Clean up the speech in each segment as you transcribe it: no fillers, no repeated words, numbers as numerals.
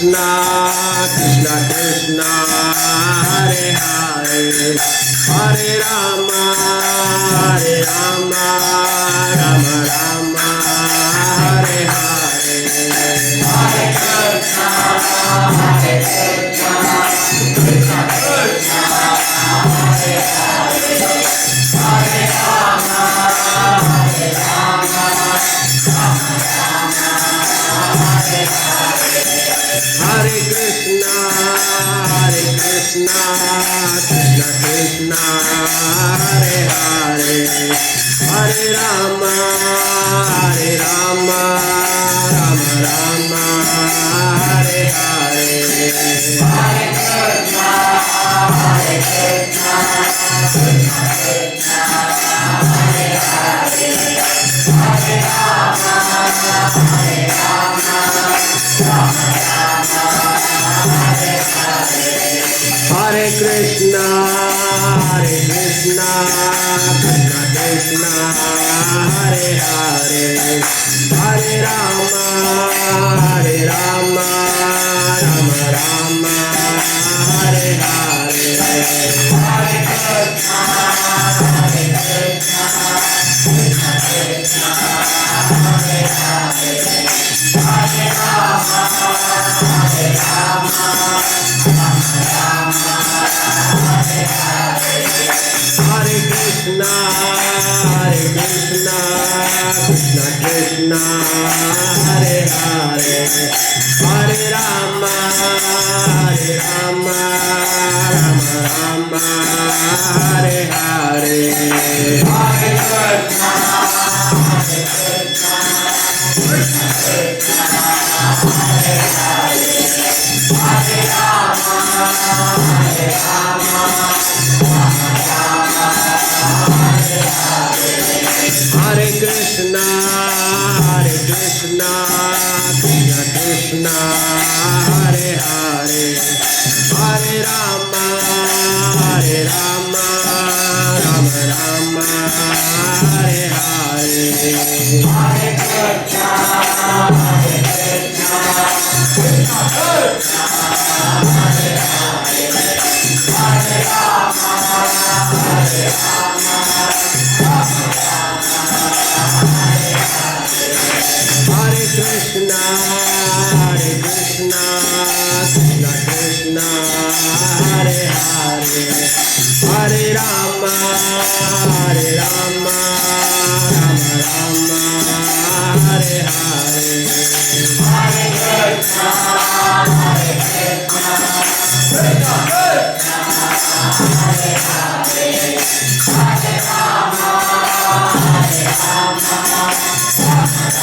Krishna, Krishna Krishna, Hare Hare, Hare Rama, Hare Rama, Rama Rama, Hare Hare, Hare Krishna, Hare Krishna, Krishna Krishna, Hare Hare, Hare Rama, Hare Rama, Rama Rama, Hare Hare, Hare Krishna, Krishna Krishna, Hare Hare, Hare Rama, Rama Rama, Hare Hare, Hare Krishna, Krishna Krishna, Hare Hare, Hare Rama, Rama Rama, Hare Hare, Hare Krishna, Krishna Krishna, Hare Hare, Hare Rama, Rama Rama, Hare Hare, Hare Krishna, Krishna Krishna, Hare Hare, Hare Rama, Rama Hare Hare, Hare Krishna, Krishna Krishna, Hare Hare, Hare Rama, Rama Rama, Hare Hare, Hare Krishna, Krishna Krishna, Hare Hare, Hare Rama, Rama Hare Krishna, Krishna Krishna, Hare Hare, Hare Rama, Rama Rama, Hare Hare, Hare Krishna, Krishna Krishna, Hare Hare, Hare Rama, Rama Hare Krishna, Krishna Krishna, Hare Hare, Hare Rama, Rama Rama, Hare Hare, Hare Krishna, Krishna Krishna, Hare Hare, Hare Rama, Rama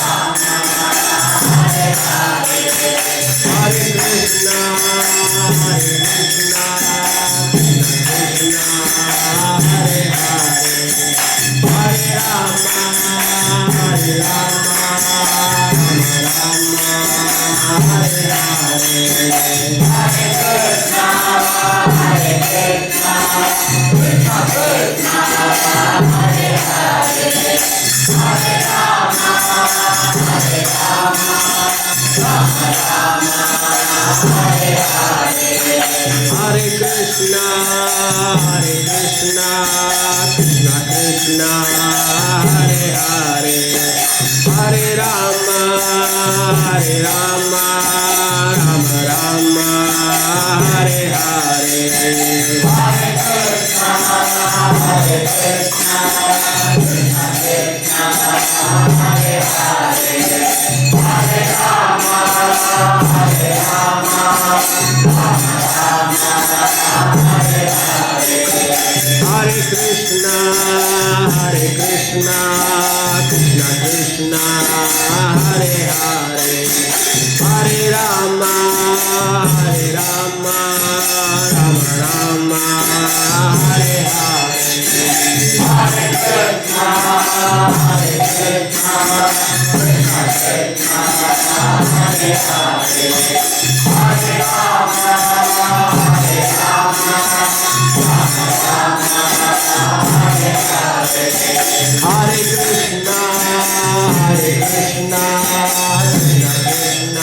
Hare Krishna, Krishna Krishna, Hare Hare, Hare Rama, Rama Hare Hare, Hare Krishna, Krishna Krishna, Hare Hare, Hare Rama, Rama Hare Hare, Hare Krishna, Krishna Krishna, Hare Hare, Hare Rama, Rama Rama, Hare Hare, Hare Krishna, Krishna Krishna, Hare Hare, Hare Rama, Rama Hare Hare, Hare Krishna, Krishna Krishna, Hare Hare, Hare Rama, Rama Rama, Hare Hare, Hare Krishna, Krishna Krishna, Hare Hare, Hare Rama, Rama Hare Hare, Hare Krishna, Krishna Krishna,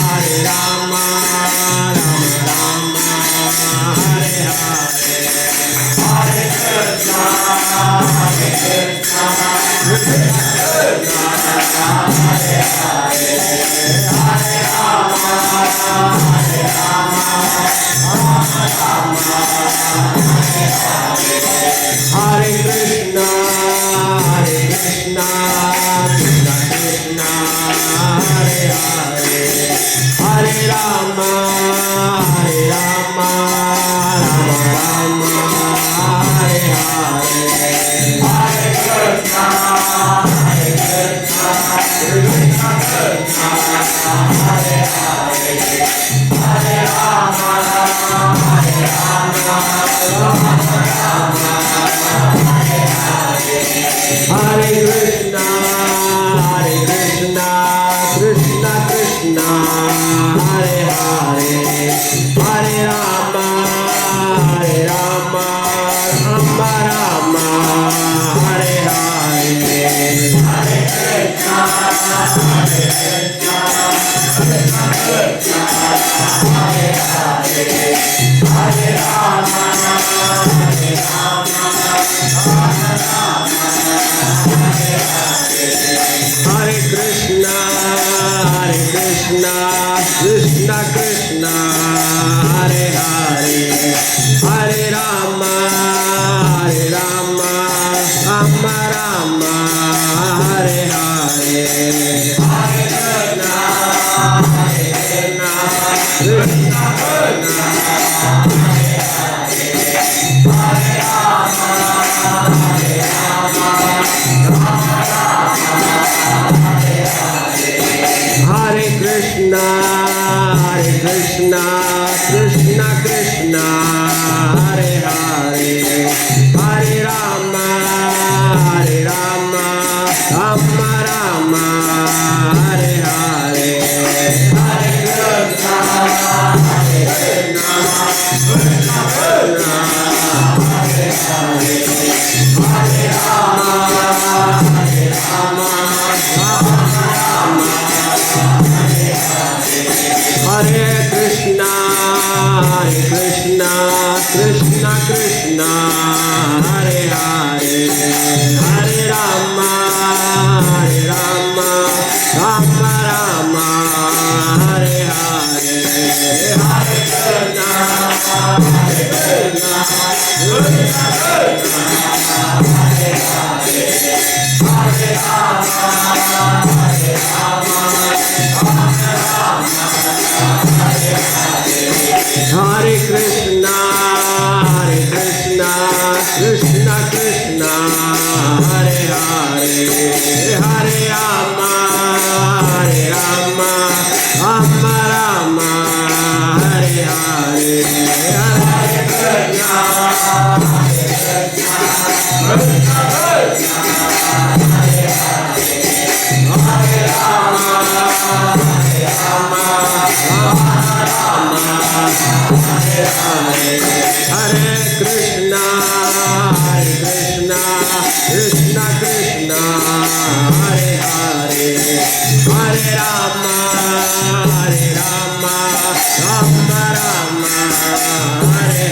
Hare Rama, Krishna Krishna, Hare Hare, Hare Rama, Hare Rama, Rama Rama, Hare Hare, Hare Krishna, Hare Krishna, Krishna Krishna, Hare Hare, Hare Rama, Hare Rama, Rama Rama, Hare Hare, Hare Krishna, Krishna Krishna, Hare Hare, Hare Rama, Rama Rama, Hare Hare, Hare Krishna, Krishna Krishna, Hare Hare, Hare Rama, Rama Hare Krishna, Krishna Krishna, Hare Hare, Hare Rama, Rama Rama, Hare Hare, Hare Krishna, Krishna Krishna, Hare Hare, Hare Rama, Rama Hare Krishna, Krishna Krishna, Hare Hare, Hare Rama, Rama Rama, Hare Hare, Hare Krishna, Krishna Krishna, Hare Hare, Hare Rama, Rama Hare Krishna, Krishna Krishna, Hare Hare, Hare Rama, Rama Rama, Hare Hare, Hare Krishna, Krishna Krishna, Hare Hare, Hare Rama, Rama Rama, Hare Hare, Hare Krishna, Krishna Krishna, Hare Hare, Hare Rama, Rama Rama, Hare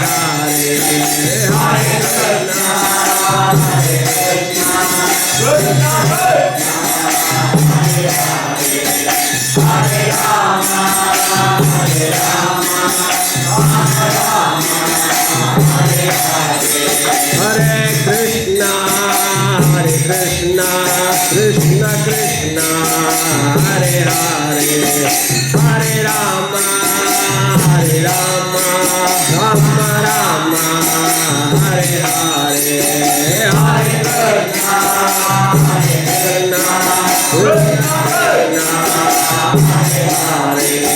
Hare, Hare Krishna, Krishna Krishna, Hare Hare, Hare Rama, Rama Hare Krishna, Krishna Krishna, Hare Hare, Hare Rama, Rama Rama, Hare Hare, Hare Krishna, Krishna Krishna, Hare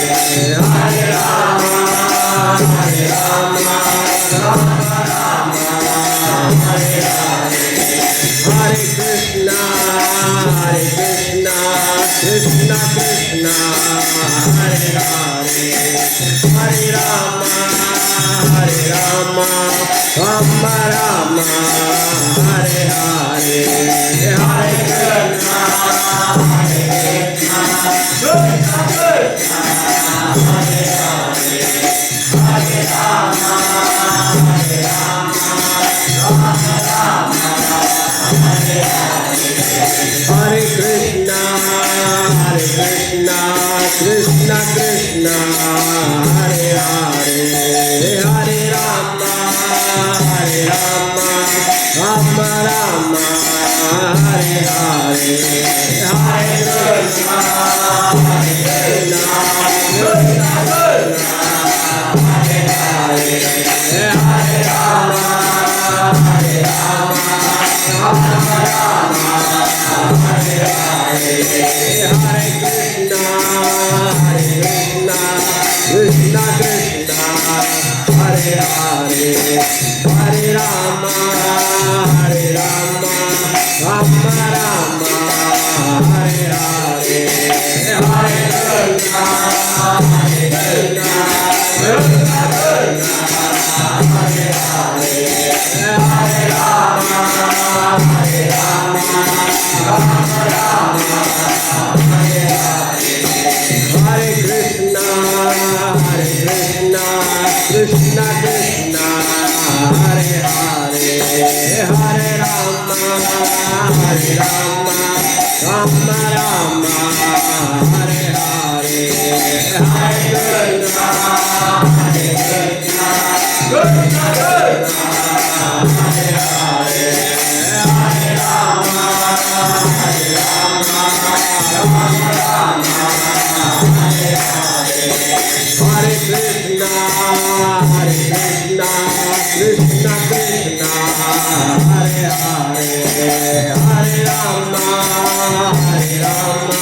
Hare, Hare Rama, Rama Rama, Hare Hare, Hare Krishna, Krishna Krishna, Hare Hare, Hare Rama, Rama Rama, Hare Hare, Hare Krishna, Krishna Krishna, Hare Hare, Hare Rama, Rama Rama, Hare Hare, Hare Krishna, Krishna Krishna, Hare Hare, Hare Rama, Rama Rama, Hare Hare, Hare Krishna, Krishna Krishna, Hare Hare, Hare Rama, Rama Rama, Hare Hare, Krishna Krishna Hare Hare Hare Rama Hare Rama Rama Rama Hare Hare Hare Krishna Hare Krishna Krishna Krishna Hare Hare Hare Rama Hare Rama Rama Rama Hare Hare Hare Krishna Krishna Krishna Hare Hare Hare Rama Hare Rama Rama Rama Hare Hare Hare Krishna Hare Krishna Krishna Krishna Hare Hare Hare Rama Hare Rama Rama Rama Hare Hare Hare Krishna Krishna Krishna Hare Hare Hare Rama Hare Rama Rama Rama Hare Hare Hare Krishna Hare Krishna Krishna Krishna Hare Hare Hare Rama Hare Rama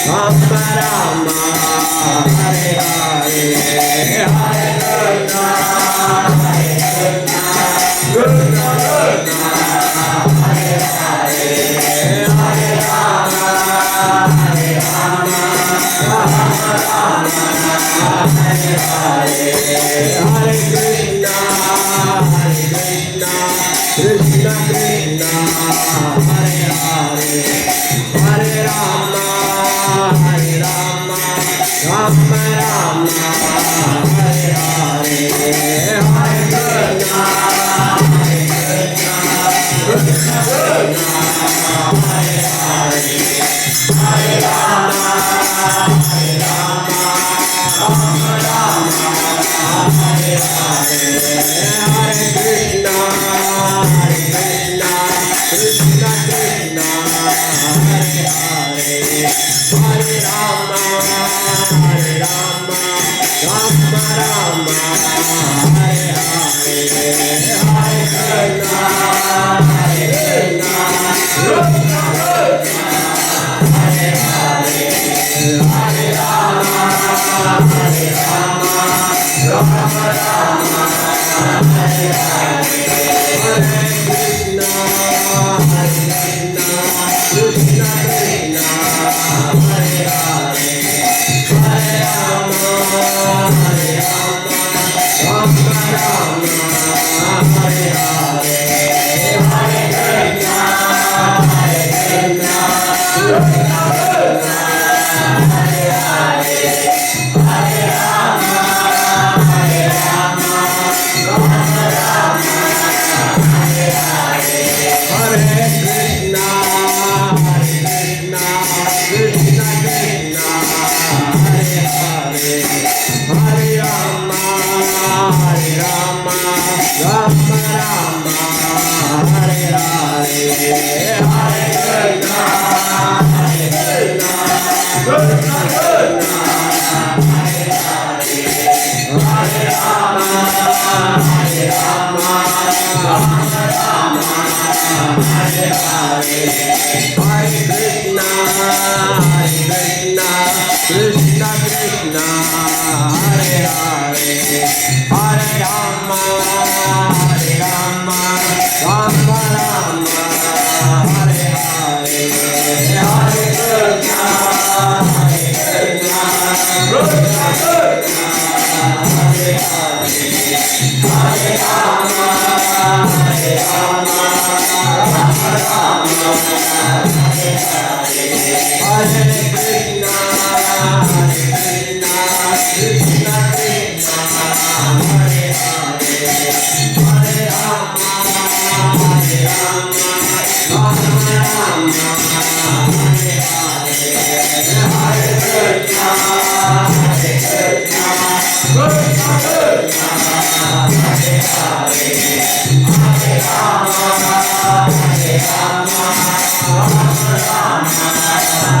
Rama Rama Hare Hare Hare Krishna Krishna Krishna Hare Hare Hare Rama Hare Rama Rama Rama Hare Hare Hare Krishna Hare Krishna Krishna Krishna Hare Hare Hare Rama Hare Rama Rama Rama Hare Hare Hare Krishna Krishna Krishna Hare Hare Hare Rama Hare Rama Rama Rama Hare Hare Hare Krishna Hare Krishna Krishna Krishna Hare Hare Hare Rama Hare Rama Rama Rama Hare Hare Hare Krishna Krishna Krishna Hare Hare Hare Rama Hare Rama Rama Rama Hare Hare Hare Krishna Hare Krishna Krishna Krishna Hare Hare Hare Rama Hare Rama Rama Rama Hare Hare Hare Krishna Krishna Krishna Hare Hare Hare Rama Hare Rama Rama Rama Hare Hare Hare Krishna Hare Krishna Krishna Krishna Hare Hare Hare Rama Hare Rama Rama Rama Hare Hare Hare Krishna Krishna Krishna Hare Hare Hare Rama Hare Rama Rama Rama Hare Hare Hare Krishna Hare Krishna Krishna Krishna Hare Hare Hare Rama Hare Rama Rama Rama Hare Hare Hare Krishna Krishna Krishna Hare Hare Hare Rama Hare Rama Rama Rama Hare Hare Hare Krishna Hare Krishna Krishna Krishna Hare Hare Hare Rama Hare Rama Rama Rama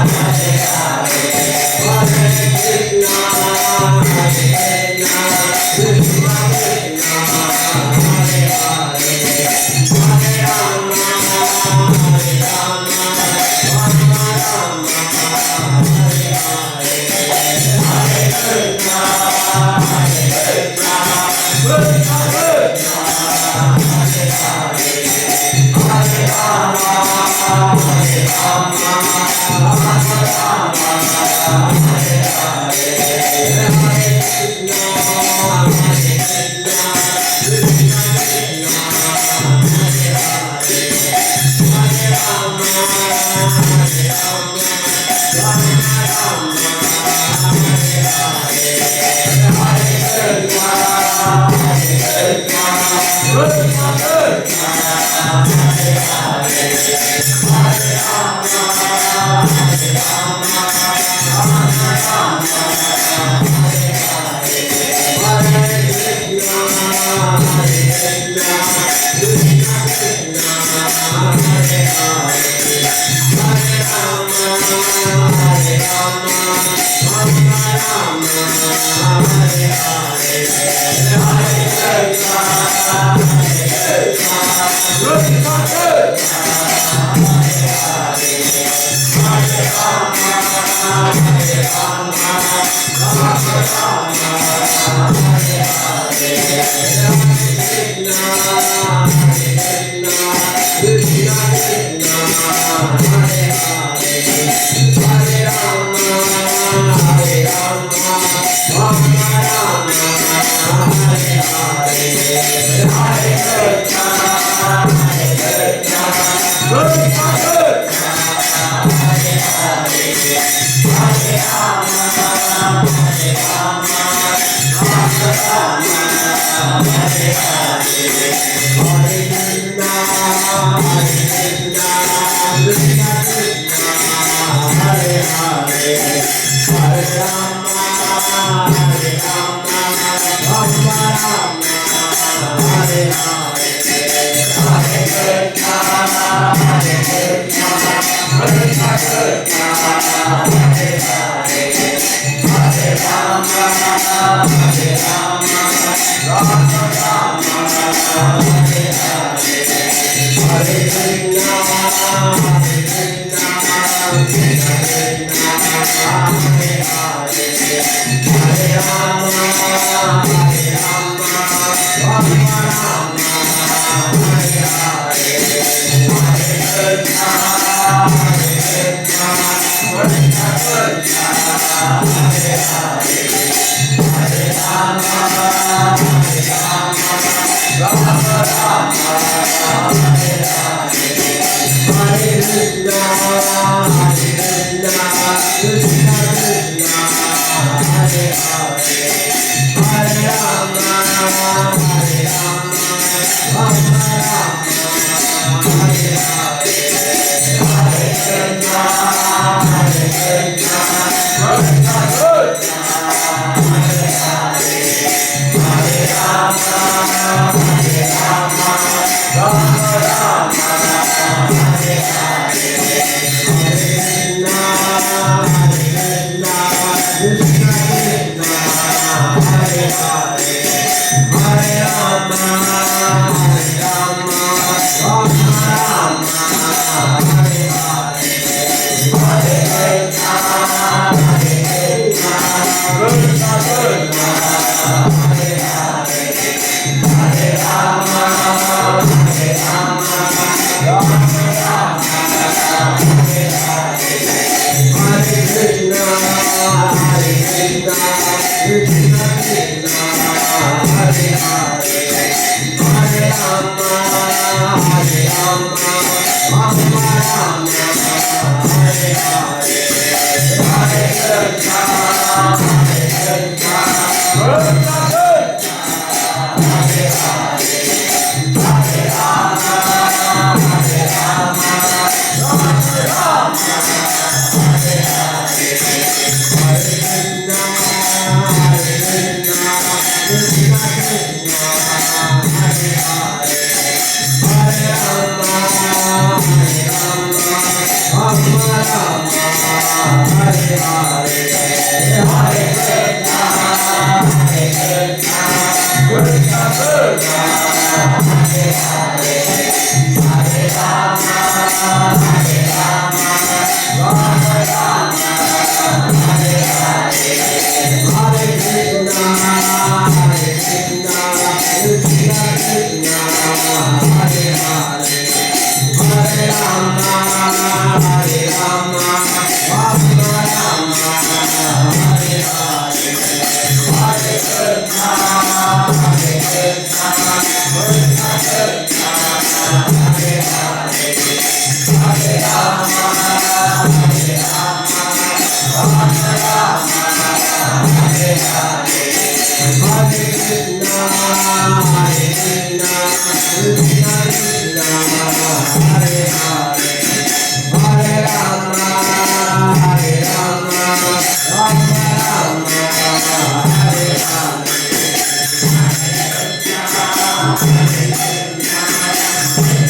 Hare Hare Hare Krishna Hare Krishna Krishna Krishna Hare Hare Hare Rama Hare Rama Rama Rama Hare